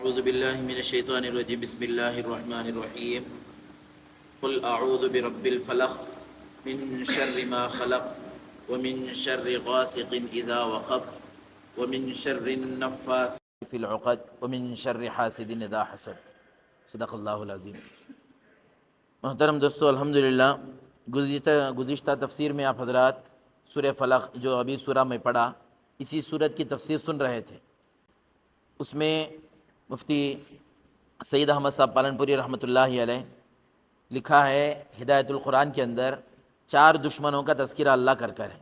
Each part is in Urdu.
أعوذ بالله من الشيطان الرجيم بسم الله الرحمن الرحيم قل أعوذ برب الفلق من شر ما خلق ومن شر غاسق إذا وقب ومن شر النفاثات في العقد ومن شر حاسد إذا حسد صدق اللہ العظیم۔ محترم دوستو، الحمدللہ گزشتہ تفسیر میں آپ حضرات سورہ فلق جو ابھی سورہ میں پڑھا، اسی سورت کی تفسیر سن رہے تھے۔ اس میں مفتی سید احمد صاحب پالنپوری رحمۃ اللہ علیہ لکھا ہے ہدایت القرآن کے اندر 4 دشمنوں کا تذکرہ اللہ کر ہے۔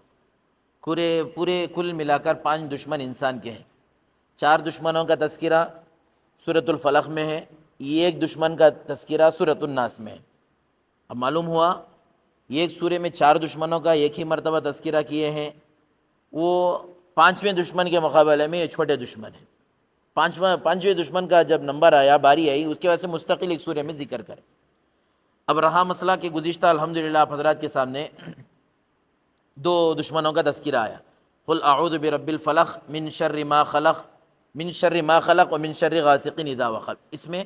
پورے کل ملا کر 5 دشمن انسان کے ہیں۔ 4 دشمنوں کا تذکرہ سورۃ الفلق میں ہے، ایک دشمن کا تذکرہ سورۃ الناس میں ہے۔ اب معلوم ہوا ایک سورے میں 4 دشمنوں کا ایک ہی مرتبہ تذکرہ کیے ہیں، وہ 5ویں دشمن کے مقابلے میں یہ چھوٹے دشمن ہیں۔ 5ویں دشمن کا جب نمبر آیا، باری آئی، اس کے وجہ سے مستقل ایک سورے میں ذکر کرے۔ اب رہا مسئلہ کہ گزشتہ الحمدللہ آپ حضرات کے سامنے 2 دشمنوں کا تذکرہ آیا۔ قل اعوذ برب الفلق من شر ما خلق ومن شر غاسق اذا وقب۔ اس میں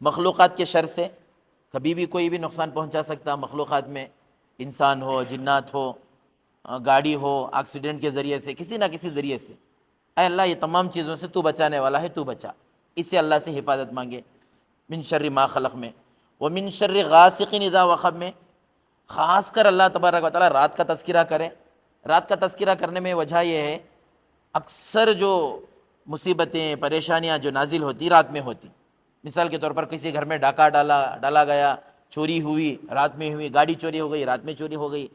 مخلوقات کے شر سے کبھی بھی کوئی بھی نقصان پہنچا سکتا، مخلوقات میں انسان ہو، جنات ہو، گاڑی ہو، ایکسیڈنٹ کے ذریعے سے، کسی نہ کسی ذریعے سے۔ اے اللہ، یہ تمام چیزوں سے تو بچانے والا ہے، تو بچا۔ اس سے اللہ سے حفاظت مانگے۔ من شر ما خلق میں، ومن شر غاسق اذا وقب میں خاص کر اللہ تبارک و تعالیٰ رات کا تذکرہ کرے۔ رات کا تذکرہ کرنے میں وجہ یہ ہے، اکثر جو مصیبتیں، پریشانیاں جو نازل ہوتی رات میں ہوتی۔ مثال کے طور پر کسی گھر میں ڈاکہ ڈالا گیا، چوری ہوئی، رات میں ہوئی، گاڑی چوری ہو گئی، رات میں چوری ہو گئی۔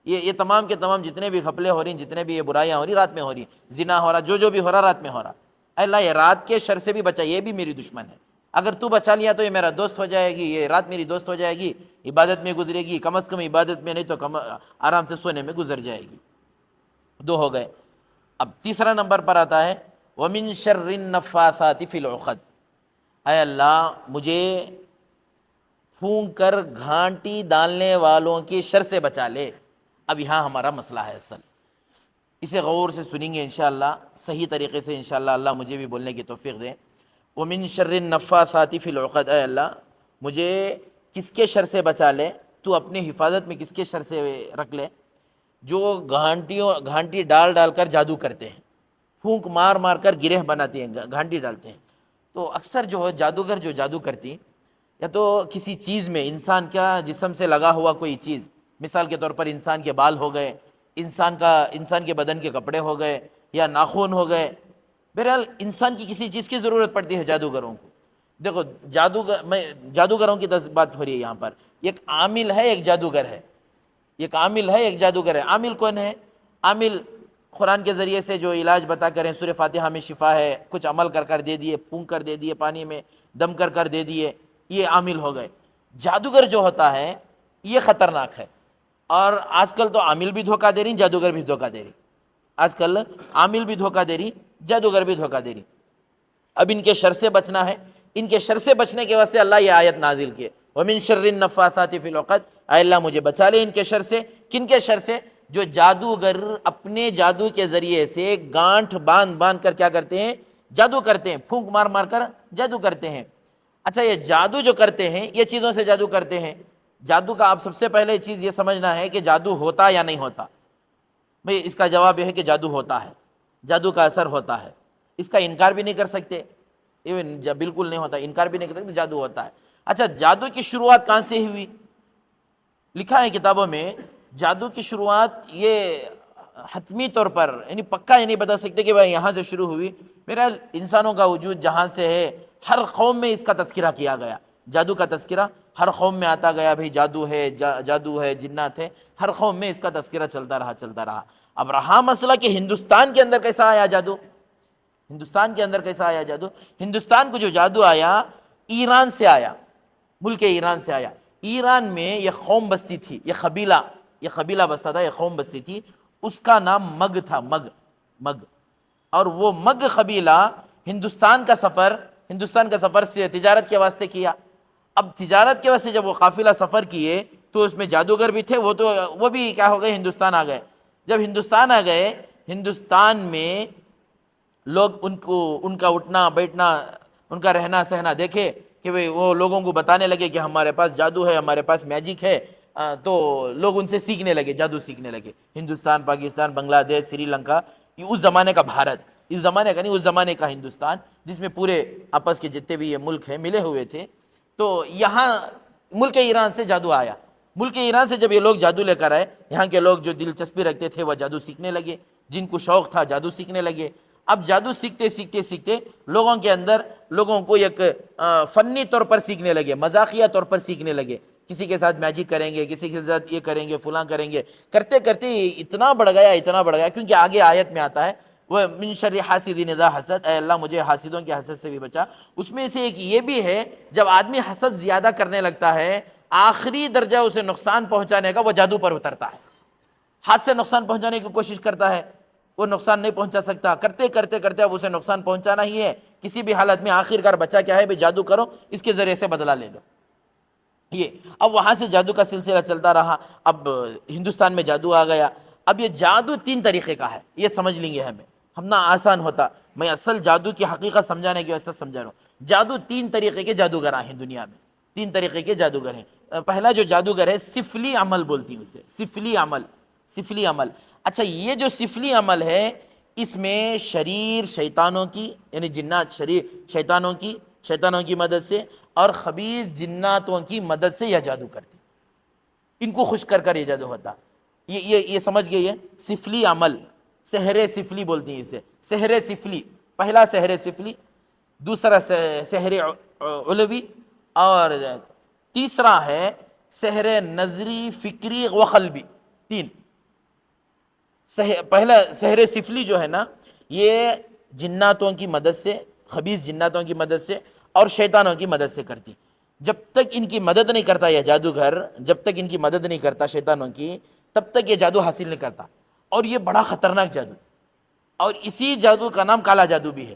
یہ تمام کے تمام جتنے بھی گھپلے ہو رہی ہیں، جتنے بھی یہ برائیاں ہو رہی رات میں ہو رہی، زنا ہو رہا، جو بھی ہو رہا رات میں ہو رہا۔ اے اللہ، یہ رات کے شر سے بھی بچا، یہ بھی میری دشمن ہے۔ اگر تو بچا لیا تو یہ میرا دوست ہو جائے گی، یہ رات میری دوست ہو جائے گی، عبادت میں گزرے گی، کم از کم عبادت میں نہیں تو آرام سے سونے میں گزر جائے گی۔ 2 ہو گئے۔ اب تیسرا نمبر پر آتا ہے وَمِن شَرِّ النَّفَّاثَاتِ فِي الْعُقَدِ۔ اے اللہ، مجھے پھونک کر گھانٹی ڈالنے والوں کی شر سے بچا لے۔ اب یہاں ہمارا مسئلہ ہے اصل، اسے غور سے سنیں گے انشاءاللہ، صحیح طریقے سے انشاءاللہ، اللہ مجھے بھی بولنے کی توفیق دے۔ وَمِن شَرِّ النَّفَّاثَاتِ فِي الْعُقَدِ۔ اے اللہ، مجھے کس کے شر سے بچا لے، تو اپنی حفاظت میں کس کے شر سے رکھ لے؟ جو گھانٹی ڈال کر جادو کرتے ہیں، پھونک مار کر گرہ بناتے ہیں، گھانٹی ڈالتے ہیں۔ تو اکثر جو جادوگر جو جادو کرتی، یا تو کسی چیز میں انسان کا جسم سے لگا ہوا کوئی چیز، مثال کے طور پر انسان کے بال ہو گئے، انسان کے بدن کے کپڑے ہو گئے، یا ناخن ہو گئے، بہرحال انسان کی کسی چیز کی ضرورت پڑتی ہے جادوگروں کو۔ دیکھو، جادوگروں کی بات ہو رہی ہے یہاں پر۔ ایک عامل ہے، ایک جادوگر ہے۔ ایک عامل ہے، ایک جادوگر ہے۔ عامل کون ہے؟ عامل قرآن کے ذریعے سے جو علاج بتا کریں، سورہ فاتحہ میں شفا ہے، کچھ عمل کر دے دیے، پھونک کر دے دیے، پانی میں دم کر دے دیے، یہ عامل ہو گئے۔ جادوگر جو ہوتا ہے یہ خطرناک ہے، اور آج کل تو عامل بھی دھوکہ دے رہی، جادوگر بھی دھوکہ دے رہی۔ آج کل عامل بھی دھوکہ دے رہی، جادوگر بھی دھوکہ دے رہی۔ اب ان کے شر سے بچنا ہے۔ ان کے شر سے بچنے کے واسطے اللہ یہ آیت نازل کی، وَمِن شَرِّ النَّفَّاثَاتِ فِي الْعُقَدِ۔ اے اللہ، مجھے بچا لے ان کے شر سے۔ کن کے شر سے؟ جو جادوگر اپنے جادو کے ذریعے سے گانٹھ باندھ کر کیا کرتے ہیں؟ جادو کرتے ہیں، پھونک مار کر جادو کرتے ہیں۔ اچھا، یہ جادو جو کرتے ہیں، یہ چیزوں سے جادو کرتے ہیں۔ جادو کا آپ سب سے پہلے چیز یہ سمجھنا ہے کہ جادو ہوتا یا نہیں ہوتا۔ بھئی اس کا جواب یہ ہے کہ جادو ہوتا ہے، جادو کا اثر ہوتا ہے، اس کا انکار بھی نہیں کر سکتے، بالکل نہیں ہوتا، انکار بھی نہیں کر سکتے، جادو ہوتا ہے۔ اچھا، جادو کی شروعات کہاں سے ہوئی؟ لکھا ہے کتابوں میں، جادو کی شروعات یہ حتمی طور پر یعنی پکا یہ نہیں بتا سکتے کہ بھائی یہاں سے شروع ہوئی۔ میرا انسانوں کا وجود جہاں سے ہے، ہر قوم میں اس کا تذکرہ کیا گیا، جادو کا تذکرہ ہر قوم میں آتا گیا۔ بھئی جادو ہے، جنات ہے، ہر قوم میں اس کا تذکرہ چلتا رہا۔ اب رہا مسئلہ کہ ہندوستان کے اندر کیسا آیا جادو؟ ہندوستان کے اندر کیسا آیا جادو؟ ہندوستان کو جو جادو آیا، ایران سے آیا، ملک ایران سے آیا۔ ایران میں یہ قوم بستی تھی، یہ قبیلہ بستا تھا، یہ قوم بستی تھی، اس کا نام مگ تھا، مگ۔ اور وہ مگ قبیلہ ہندوستان کا سفر سے تجارت کے واسطے کیا۔ اب تجارت کے واسطے جب وہ قافلہ سفر کیے تو اس میں جادوگر بھی تھے، وہ بھی کیا ہو گئے؟ ہندوستان آ گئے۔ جب ہندوستان آ گئے، ہندوستان میں لوگ ان کا اٹھنا بیٹھنا ان کا رہنا سہنا دیکھے کہ وہ لوگوں کو بتانے لگے کہ ہمارے پاس جادو ہے، ہمارے پاس میجک ہے، تو لوگ ان سے سیکھنے لگے، جادو سیکھنے لگے۔ ہندوستان، پاکستان، بنگلہ دیش، سری لنکا، یہ اس زمانے کا بھارت، اس زمانے کا نہیں، اس زمانے کا ہندوستان، جس میں پورے آپس کے جتنے بھی یہ ملک ہیں ملے ہوئے تھے۔ تو یہاں ملک ایران سے جادو آیا۔ ملک ایران سے جب یہ لوگ جادو لے کر آئے، یہاں کے لوگ جو دلچسپی رکھتے تھے وہ جادو سیکھنے لگے، جن کو شوق تھا جادو سیکھنے لگے۔ اب جادو سیکھتے سیکھتے سیکھتے لوگوں کے اندر، لوگوں کو ایک فنی طور پر سیکھنے لگے، مذاقیہ طور پر سیکھنے لگے۔ کسی کے ساتھ میجک کریں گے، کسی کے ساتھ یہ کریں گے، فلاں کریں گے، کرتے کرتے اتنا بڑھ گیا، اتنا بڑھ گیا، کیونکہ آگے آیت میں آتا ہے وہ من شر حاسد اذا حسد، اے اللہ مجھے حاسدوں کے حسد سے بھی بچا۔ اس میں سے ایک یہ بھی ہے، جب آدمی حسد زیادہ کرنے لگتا ہے، آخری درجہ اسے نقصان پہنچانے کا وہ جادو پر اترتا ہے۔ ہاتھ سے نقصان پہنچانے کی کوشش کرتا ہے، وہ نقصان نہیں پہنچا سکتا، کرتے کرتے کرتے اب اسے نقصان پہنچانا ہی ہے کسی بھی حالت میں۔ آخر کار بچا کیا ہے؟ جادو کرو، اس کے ذریعے سے بدلہ لے لو۔ یہ اب وہاں سے جادو کا سلسلہ چلتا رہا، اب ہندوستان میں جادو آ گیا۔ اب یہ جادو 3 طریقے کا ہے، یہ سمجھ لیں گے ہم نہ آسان ہوتا، میں اصل جادو کی حقیقت سمجھانے کی وجہ سے سمجھا رہا ہوں۔ جادو 3 طریقے کے جادوگر ہیں دنیا میں، 3 طریقے کے جادوگر ہیں۔ پہلا جو جادوگر ہے سفلی عمل بولتی ہیں اسے، سفلی عمل، سفلی عمل۔ اچھا، یہ جو سفلی عمل ہے، اس میں شریر شیطانوں کی، یعنی جنات شریر شیطانوں کی مدد سے اور خبیث جناتوں کی مدد سے یہ جادو کرتی، ان کو خوش کر کر یہ جادو ہوتا۔ یہ سمجھ گئے؟ یہ سفلی عمل، سحر سفلی بولتی ہیں اسے، سحر سفلی۔ پہلا سحر سفلی، دوسرا سحر علوی، اور تیسرا ہے سحر نظری، فکری و قلبی۔ 3۔ پہلا سحر سفلی جو ہے نا، یہ جناتوں کی مدد سے، خبیث جناتوں کی مدد سے اور شیطانوں کی مدد سے کرتی۔ جب تک ان کی مدد نہیں کرتا یہ جادوگر، جب تک ان کی مدد نہیں کرتا شیطانوں کی، تب تک یہ جادو حاصل نہیں کرتا۔ اور یہ بڑا خطرناک جادو، اور اسی جادو کا نام کالا جادو بھی ہے،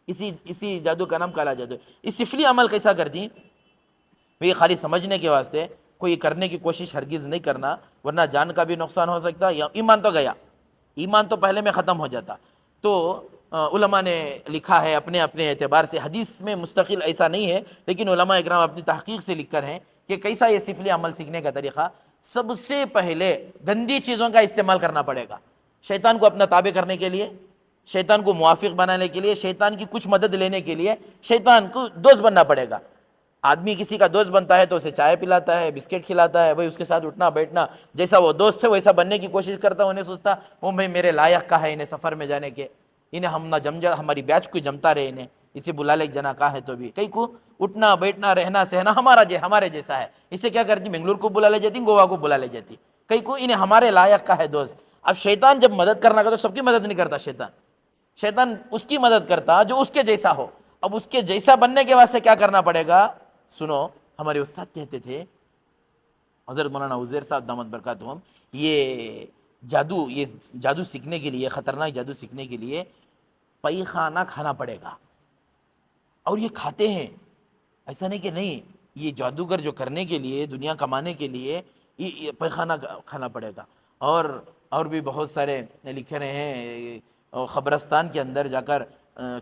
اسی جادو کا نام کالا جادو۔ اس سفلی عمل کیسا کرتی؟ یہ خالی سمجھنے کے واسطے کوئی کرنے کی کوشش ہرگز نہیں کرنا، ورنہ جان کا بھی نقصان ہو سکتا، یا ایمان تو گیا، ایمان تو پہلے میں ختم ہو جاتا۔ تو علماء نے لکھا ہے اپنے اپنے اعتبار سے، حدیث میں مستقل ایسا نہیں ہے، لیکن علماء اکرام اپنی تحقیق سے لکھ کر ہیں کہ کیسا یہ سفلی عمل سیکھنے کا طریقہ۔ سب سے پہلے گندی چیزوں کا استعمال کرنا پڑے گا، شیطان کو اپنا تابع کرنے کے لیے، شیطان کو موافق بنانے کے لیے، شیطان کی کچھ مدد لینے کے لیے شیطان کو دوست بننا پڑے گا۔ آدمی کسی کا دوست بنتا ہے تو اسے چائے پلاتا ہے، بسکٹ کھلاتا ہے، بھائی اس کے ساتھ اٹھنا بیٹھنا، جیسا وہ دوست ہے ویسا بننے کی کوشش کرتا ہے۔ انہیں سوچتا وہ بھائی میرے لائق کا ہے انہیں سفر میں جانے کے، انہیں ہم نہ جم جا، ہماری بیچ کو جمتا رہے، انہیں اسے بلا لے جنا کا ہے تو بھی کئی کو اٹھنا بیٹھنا رہنا سہنا ہمارے جیسا ہے، اسے کیا کرتی؟ بنگلور کو بلا لے جاتی، گوا کو بلا لے جاتی، کئی کو انہیں ہمارے لائق کا ہے دوست۔ اب شیطان جب مدد کرنا کا تو سب کی مدد نہیں کرتا، شیطان اس کی مدد کرتا جو اس کے جیسا ہو۔ اب اس کے جیسا بننے کے واسطے کیا کرنا پڑے گا؟ سنو، ہمارے استاد کہتے تھے حضرت مولانا عزیر صاحب دامت برکاتہم، یہ جادو سیکھنے کے لیے، خطرناک جادو سیکھنے کے لیے پیخانہ کھانا پڑے گا، اور یہ کھاتے ہیں، ایسا نہیں کہ نہیں، یہ جادوگر جو کرنے کے لیے، دنیا کمانے کے لیے یہ پیخانہ کھانا پڑے گا۔ اور بھی بہت سارے لکھے رہے ہیں، قبرستان کے اندر جا کر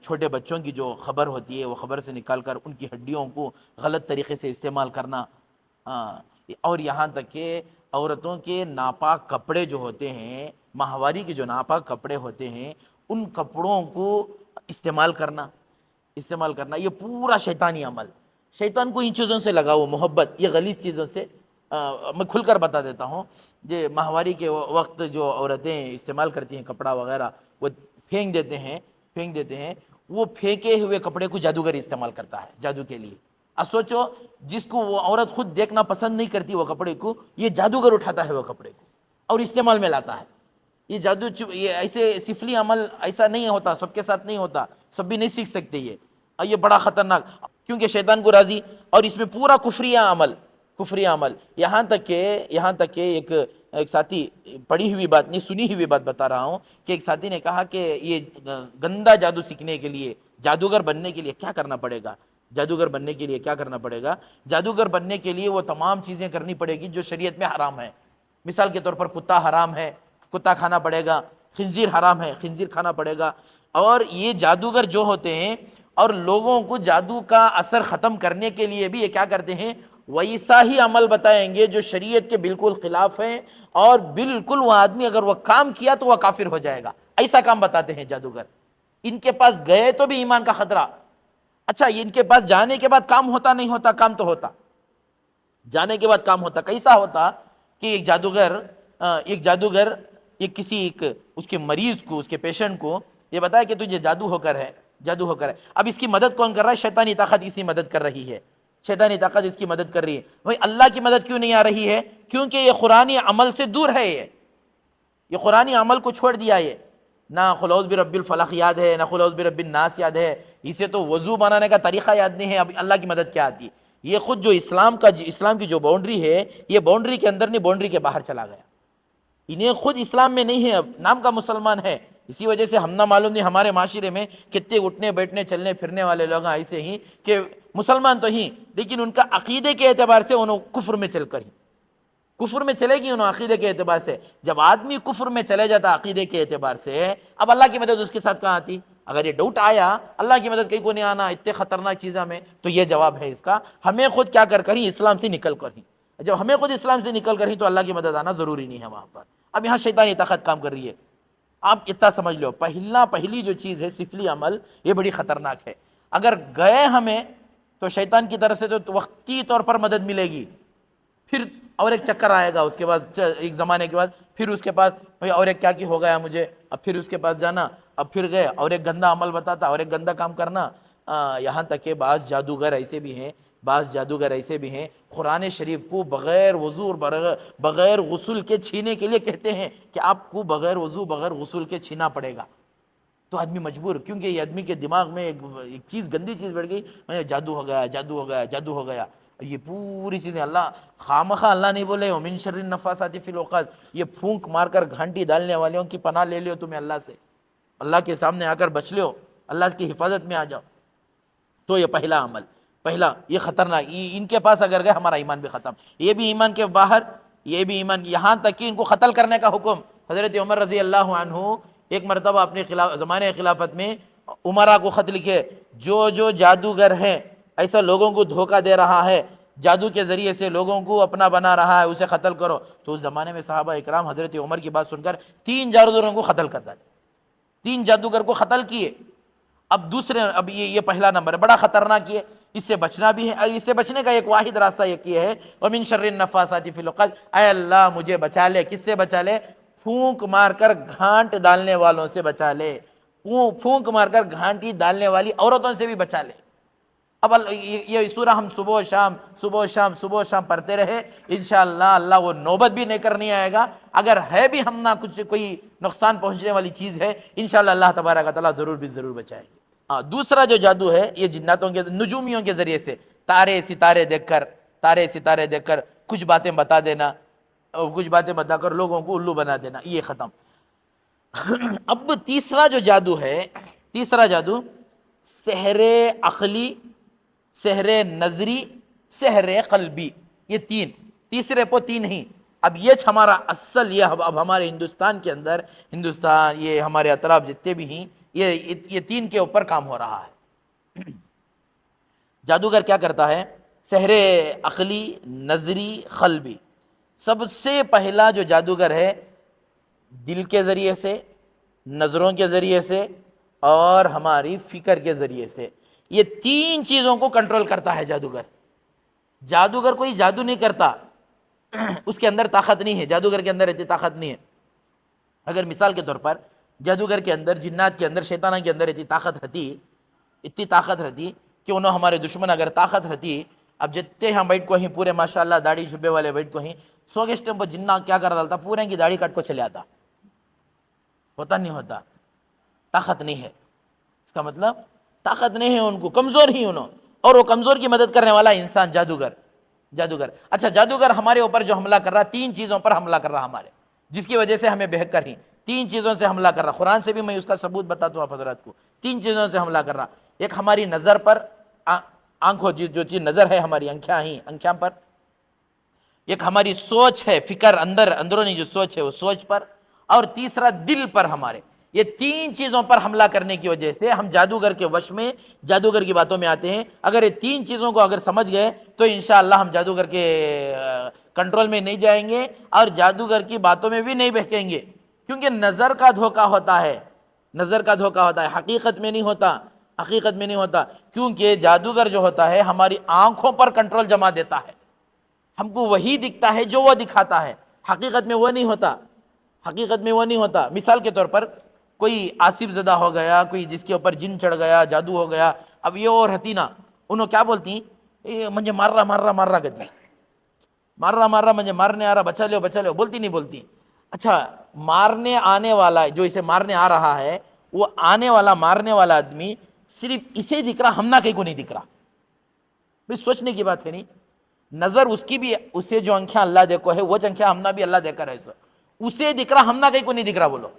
چھوٹے بچوں کی جو خبر ہوتی ہے وہ خبر سے نکال کر ان کی ہڈیوں کو غلط طریقے سے استعمال کرنا، اور یہاں تک کہ عورتوں کے ناپاک کپڑے جو ہوتے ہیں، ماہواری کے جو ناپاک کپڑے ہوتے ہیں، ان کپڑوں کو استعمال کرنا، یہ پورا شیطانی عمل۔ شیطان کو ان چیزوں سے لگاؤ، محبت، یہ غلیظ چیزوں سے میں کھل کر بتا دیتا ہوں۔ یہ ماہواری کے وقت جو عورتیں استعمال کرتی ہیں کپڑا وغیرہ، وہ پھینک دیتے ہیں، وہ پھینکے ہوئے کپڑے کو جادوگر استعمال کرتا ہے جادو کے لیے۔ اب سوچو، جس کو وہ عورت خود دیکھنا پسند نہیں کرتی وہ کپڑے کو، یہ جادوگر اٹھاتا ہے وہ کپڑے کو اور استعمال میں لاتا ہے۔ یہ جادو، یہ ایسے سفلی عمل ایسا نہیں ہوتا، سب کے ساتھ نہیں ہوتا، سب بھی نہیں سیکھ سکتے یہ، اور یہ بڑا خطرناک، کیونکہ شیطان کو راضی، اور اس میں پورا کفریہ عمل، یہاں تک کہ ایک ساتھی، پڑھی ہوئی بات نہیں سنی ہوئی بات بتا رہا ہوں، کہ ایک ساتھی نے کہا کہ یہ گندا جادو سیکھنے کے لیے، جادوگر بننے کے لیے کیا کرنا پڑے گا؟ جادوگر بننے کے لیے وہ تمام چیزیں کرنی پڑے گی جو شریعت میں حرام ہے۔ مثال کے طور پر کتا حرام ہے، کتا کھانا پڑے گا، خنزیر حرام ہے، خنزیر کھانا پڑے گا۔ اور یہ جادوگر جو ہوتے ہیں اور لوگوں کو جادو کا اثر ختم کرنے کے لیے بھی یہ کیا کرتے ہیں، ویسا ہی عمل بتائیں گے جو شریعت کے بالکل خلاف ہے، اور بالکل وہ آدمی اگر وہ کام کیا تو وہ کافر ہو جائے گا، ایسا کام بتاتے ہیں جادوگر۔ ان کے پاس گئے تو بھی ایمان کا خطرہ۔ اچھا، ان کے پاس جانے کے بعد کام ہوتا نہیں ہوتا؟ کام تو ہوتا، جانے کے بعد کام ہوتا۔ کیسا ہوتا کہ ایک جادوگر ایک کسی ایک اس کے مریض کو، اس کے پیشنٹ کو یہ بتایا کہ تجھے جادو ہو کر ہے، جادو ہو کر ہے۔ اب اس کی مدد کون کر رہا ہے؟ شیطانی طاقت اس کی مدد کر رہی ہے، شیطانی طاقت اس کی مدد کر رہی ہے۔ بھائی اللہ کی مدد کیوں نہیں آ رہی ہے؟ کیونکہ یہ قرآنی عمل سے دور ہے، یہ قرآنی عمل کو چھوڑ دیا۔ یہ نہ قل اعوذ برب الفلق یاد ہے، نہ قل اعوذ برب الناس یاد ہے، اسے تو وضو بنانے کا طریقہ یاد نہیں ہے، اب اللہ کی مدد کیا آتی؟ یہ خود جو اسلام کی جو باؤنڈری ہے، یہ باؤنڈری کے اندر نہیں، باؤنڈری کے باہر چلا گیا۔ انہیں خود اسلام میں نہیں ہے، اب نام کا مسلمان ہے۔ اسی وجہ سے ہم نہ معلوم نہیں ہمارے معاشرے میں کتنے اٹھنے بیٹھنے چلنے پھرنے والے لوگ ہیں ایسے ہی کہ مسلمان تو ہی، لیکن ان کا عقیدے کے اعتبار سے انہوں کفر میں چل کر ہی، کفر میں چلے گی انہوں عقیدے کے اعتبار سے۔ جب آدمی کفر میں چلے جاتا عقیدے کے اعتبار سے، اب اللہ کی مدد اس کے ساتھ کہاں آتی؟ اگر یہ ڈاؤٹ آیا اللہ کی مدد کہیں کو نہیں آنا اتنے خطرناک چیزوں میں، تو یہ جواب ہے اس کا، ہمیں خود کیا کر کر ہی اسلام سے نکل کر ہی، جب ہمیں خود اسلام سے نکل کر ہی تو اللہ کی مدد آنا ضروری نہیں ہے وہاں پر۔ اب یہاں شیطانی طاقت کام کر رہی ہے۔ آپ اتنا سمجھ لو، پہلی جو چیز ہے سفلی عمل، یہ بڑی خطرناک ہے۔ اگر گئے ہمیں تو شیطان کی طرف سے تو وقتی طور پر مدد ملے گی، پھر اور ایک چکر آئے گا اس کے بعد، ایک زمانے کے بعد پھر اس کے پاس اور ایک کیا ہو گیا مجھے، اب پھر اس کے پاس جانا، اب پھر گئے اور ایک گندا عمل بتاتا اور ایک گندا کام کرنا۔ یہاں تک کہ بعض جادوگر ایسے بھی ہیں قرآن شریف کو بغیر وضو اور بغیر غسل کے چھینے کے لیے کہتے ہیں کہ آپ کو بغیر وضو بغیر غسل کے چھینا پڑے گا۔ تو آدمی مجبور، کیونکہ یہ آدمی کے دماغ میں ایک چیز گندی چیز بیٹھ گئی، جادو ہو گیا، جادو ہو گیا، جادو ہو گیا۔ یہ پوری چیزیں اللہ خامخواہ اللہ نہیں بولے ومن شر النفاثات فی العقد، یہ پھونک مار کر گھانٹی ڈالنے والوں کی پناہ لے لیو تمہیں اللہ سے، اللہ کے سامنے آ کر بچ لیو، اللہ کی حفاظت میں آ جاؤ۔ تو یہ پہلا عمل، یہ خطرناک، ان کے پاس اگر گئے ہمارا ایمان بھی ختم، یہ بھی ایمان کے باہر، یہ بھی ایمان، یہاں تک کہ ان کو قتل کرنے کا حکم۔ حضرت عمر رضی اللہ عنہ ایک مرتبہ اپنے زمانے خلافت میں عمرا کو خط لکھے، جو جادوگر ہیں، ایسا لوگوں کو دھوکہ دے رہا ہے، جادو کے ذریعے سے لوگوں کو اپنا بنا رہا ہے، اسے قتل کرو۔ تو اس زمانے میں صحابہ اکرام حضرت عمر کی بات سن کر 3 جادوگروں کو قتل کر ڈالے، 3 جادوگر کو قتل کیے۔ اب یہ پہلا نمبر ہے، بڑا خطرناک ہے، اس سے بچنا بھی ہے۔ اس سے بچنے کا ایک واحد راستہ یہ ہے وَمِن شَرِّ النَّفَّاثَاتِ فِي الْعُقَدِ، اے اللہ مجھے بچا لے، کس سے بچا لے؟ پھونک مار کر گھانٹ ڈالنے والوں سے بچا لے، پھونک مار کر گھانٹی ڈالنے والی عورتوں سے بھی بچا لے۔ اب یہ سورہ ہم صبح و شام پڑھتے رہے، انشاءاللہ اللہ وہ نوبت بھی لے کر نہیں آئے گا۔ اگر ہے بھی ہم نہ کچھ کوئی نقصان پہنچنے والی چیز ہے، انشاءاللہ اللہ تبارک و تعالیٰ ضرور بچائے گی۔ دوسرا جو جادو ہے یہ جناتوں کے نجومیوں کے ذریعے سے، تارے ستارے دیکھ کر کچھ باتیں بتا دینا، کچھ باتیں بتا کر لوگوں کو الو بنا دینا، یہ ختم۔ اب تیسرا جو جادو ہے، سحر عقلی، سحر نظری، سحر قلبی، یہ تیسرے پو 3 ہی۔ اب یہ ہمارا اصل، یہ اب ہمارے ہندوستان کے اندر، یہ ہمارے اطراف جتنے بھی ہیں، یہ 3 کے اوپر کام ہو رہا ہے۔ جادوگر کیا کرتا ہے؟ سحر عقلی، نظری، قلبی۔ سب سے پہلا جو جادوگر ہے، دل کے ذریعے سے، نظروں کے ذریعے سے اور ہماری فکر کے ذریعے سے، یہ 3 چیزوں کو کنٹرول کرتا ہے جادوگر کوئی جادو نہیں کرتا، اس کے اندر طاقت نہیں ہے، جادوگر کے اندر اتنی طاقت نہیں ہے۔ اگر مثال کے طور پر جادوگر کے اندر، جنات کے اندر، شیطانہ کے اندر اتنی طاقت رہتی کہ انہوں ہمارے دشمن اگر طاقت رہتی، اب جتنے ہم بیٹھ کو ہی پورے ماشاءاللہ داڑھی چھپے والے بیٹھ کو ہی 100 کے سٹیم پر جنہ کیا کر ڈالتا، پورے کی داڑھی کٹ کو چلے آتا، ہوتا نہیں ہوتا، طاقت نہیں ہے۔ اس کا مطلب طاقت نہیں ہے ان کو، کمزور ہی انہوں، اور وہ کمزور کی مدد کرنے والا انسان جادوگر۔ اچھا، جادوگر ہمارے اوپر جو حملہ کر رہا، 3 چیزوں پر حملہ کر رہا ہمارے، جس کی وجہ سے ہمیں بہک کر ہی 3 چیزوں سے حملہ کر رہا۔ قرآن سے بھی میں اس کا ثبوت بتاتا ہوں آپ حضرات کو، 3 چیزوں سے حملہ کر رہا۔ ایک ہماری نظر پر، آنکھوں، جو چیز نظر ہے ہماری آنکھیں پر، ایک ہماری سوچ ہے، فکر، اندرونی جو سوچ ہے وہ سوچ پر، اور تیسرا دل پر ہمارے۔ یہ تین چیزوں پر حملہ کرنے کی وجہ سے ہم جادوگر کے وش میں، جادوگر کی باتوں میں آتے ہیں۔ اگر یہ تین چیزوں کو اگر سمجھ گئے تو انشاءاللہ ہم جادوگر کے کنٹرول میں نہیں جائیں گے اور جادوگر کی باتوں میں بھی نہیں بہکیں گے، کیونکہ نظر کا دھوکہ ہوتا ہے، نظر کا دھوکہ ہوتا ہے، حقیقت میں نہیں ہوتا، حقیقت میں نہیں ہوتا، کیونکہ جادوگر جو ہوتا ہے ہماری آنکھوں پر کنٹرول جما دیتا ہے، ہم کو وہی دکھتا ہے جو وہ دکھاتا ہے، حقیقت میں وہ نہیں ہوتا، حقیقت میں وہ نہیں ہوتا۔ مثال کے طور پر کوئی آصف زدہ ہو گیا، کوئی جس کے اوپر جن چڑھ گیا، جادو ہو گیا، اب یہ اور حتینا انہوں کیا بولتی ہیں، مجھے مار رہا کہتی، مار رہا مجھے مارنے آ رہا، بچا لو، بولتی نہیں بولتی۔ اچھا، مارنے آنے والا جو اسے مارنے آ رہا ہے، وہ آنے والا مارنے والا آدمی صرف اسے دکھ رہا، ہمنا کہیں کو نہیں دکھ رہا، بھئی سوچنے کی بات ہے نہیں، نظر اس کی بھی، اسے جو آنکھیں اللہ دیکھو ہے وہ آنکھیں ہمنا بھی اللہ دیکھ کر ہے، اسے دکھ رہا، ہمنا کہیں کو نہیں دکھ رہا۔ بولو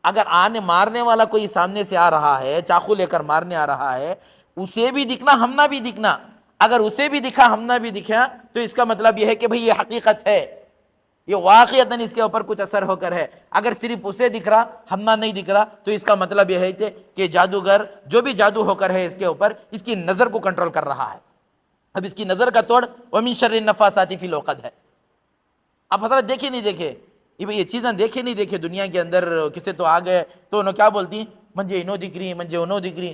اگر مارنے والا کوئی سامنے سے آ رہا ہے، چاقو لے کر مارنے آ رہا ہے، اسے بھی دکھنا، ہمنا بھی دکھنا، اگر اسے بھی دکھا ہمنا بھی دکھا تو اس کا مطلب یہ ہے کہ بھئی یہ حقیقت ہے، یہ واقعتاً اس کے اوپر کچھ اثر ہو کر ہے۔ اگر صرف اسے دکھ رہا، ہمنا نہیں دکھ رہا، تو اس کا مطلب یہ ہے کہ جادوگر جو بھی جادو ہو کر ہے اس کے اوپر، اس کی نظر کو کنٹرول کر رہا ہے۔ اب اس کی نظر کا توڑ وَمِن شَرِّ النَّفَّاثَاتِ فِي الْعُقَدِ ہے۔ اب حضرت دیکھے نہیں دیکھے، یہ چیزیں دیکھے نہیں دیکھے دنیا کے اندر، کسے تو آ گئے تو انہوں کیا بولتی ہیں، منجھے انہوں دکھ رہی، منجھے انہوں دکھ رہی،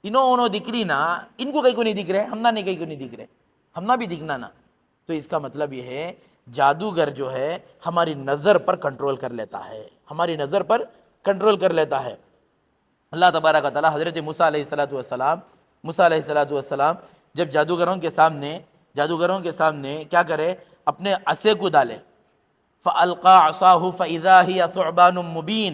انہوں دکھ رہی نا، ان کو کہیں کو نہیں دکھ رہے، ہمنا نہیں کہیں کو نہیں دکھ رہے، ہمنا بھی دکھنا نا۔ تو اس کا مطلب یہ ہے جادوگر جو ہے ہماری نظر پر کنٹرول کر لیتا ہے، ہماری نظر پر کنٹرول کر لیتا ہے۔ اللہ تبارک و تعالیٰ حضرت موسیٰ علیہ السلام جب جادوگروں کے سامنے کیا کرے، اپنے عصے کو ڈالے، فَأَلْقَى عَصَاهُ فَإِذَا هِيَ ثُعْبَانٌ مُبِينٌ،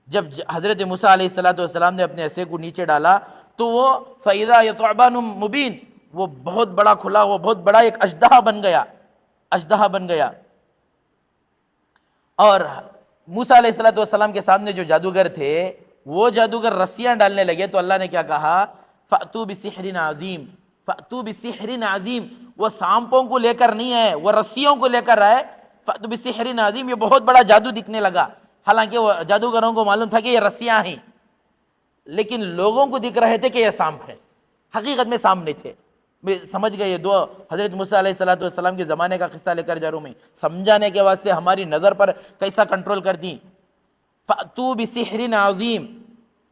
جب حضرت موسیٰ علیہ السلام نے اپنے عصے کو نیچے ڈالا تو وہ فَإِذَا هِيَ ثُعْبَانٌ مُبِينٌ، وہ بہت بڑا کھلا، وہ بہت بڑا ایک اژدہا بن گیا۔ اور موسیٰ علیہ السلام کے سامنے جو جادوگر تھے، وہ جادوگر رسیاں ڈالنے لگے تو اللہ نے کیا کہا، فَأْتُوا بِسِحْرٍ عَظِيمٍ، فَأْتُوا بِسِحْرٍ عَظِيمٍ، وہ سانپوں کو لے کر نہیں آئے، وہ رسیوں کو لے کر آئے، فَأْتُوا بِسِحْرٍ عَظِيمٍ، یہ بہت بڑا جادو دکھنے لگا، حالانکہ وہ جادوگروں کو معلوم تھا کہ یہ رسیاں ہیں، لیکن لوگوں کو دکھ رہے تھے کہ یہ سانپ ہے، حقیقت میں سانپ نہیں تھے۔ سمجھ گئے، یہ دو حضرت موسیٰ علیہ السلام کے زمانے کا قصہ لے کر جا رہا ہوں میں، سمجھانے کے واسطے ہماری نظر پر کیسا کنٹرول کر دی۔ فَأْتُوا بِسِحْرٍ عَظِيمٍ،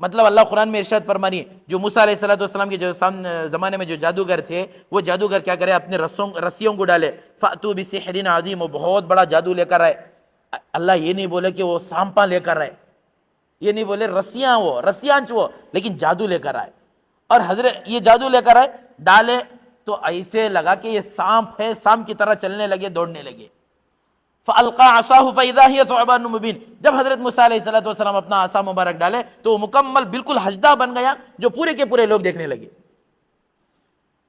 مطلب اللہ قرآن میں ارشاد فرما رہی ہے، جو موسیٰ علیہ السلام کے جو زمانے میں جو جادوگر تھے، وہ جادوگر کیا کرے، اپنے رسیوں کو ڈالے، فَأْتُوا بِسِحْرٍ عَظِيمٍ، وہ بہت بڑا جادو لے کر آئے۔ اللہ یہ نہیں بولے کہ وہ سانپاں لے کر آئے، یہ نہیں بولے رسیاں لیکن جادو لے کر آئے، اور حضرت یہ جادو لے کر آئے، ڈالے تو ایسے لگا کہ یہ سانپ ہے، سانپ کی طرح چلنے لگے، دوڑنے لگے۔ فَأَلْقَى عَصَاهُ فَإِذَا هِيَ ثُعْبَانٌ مُبِينٌ، جب حضرت موسیٰ علیہ السلام اپنا عصا مبارک ڈالے تو وہ مکمل بالکل اژدہا بن گیا، جو پورے کے پورے لوگ دیکھنے لگے۔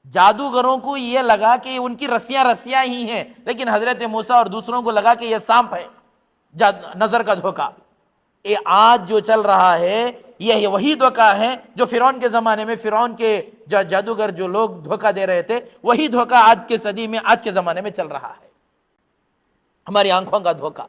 جادوگروں کو یہ لگا کہ ان کی رسیاں ہی ہیں، لیکن حضرت موسیٰ اور دوسروں کو لگا کہ یہ سانپ ہے، نظر کا دھوکہ۔ یہ آج جو چل رہا ہے یہ وہی دھوکہ ہے جو فرعون کے زمانے میں، فرعون کے جادوگر جو لوگ دھوکہ دے رہے تھے، وہی دھوکہ آج کے صدی میں، آج کے زمانے میں چل رہا ہے، ہماری آنکھوں کا دھوکہ۔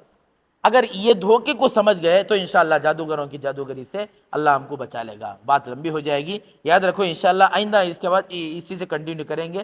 اگر یہ دھوکے کو سمجھ گئے تو انشاءاللہ جادوگروں کی جادوگری سے اللہ ہم کو بچا لے گا۔ بات لمبی ہو جائے گی، یاد رکھو انشاءاللہ آئندہ اس کے بعد اسی سے کنٹینیو کریں گے۔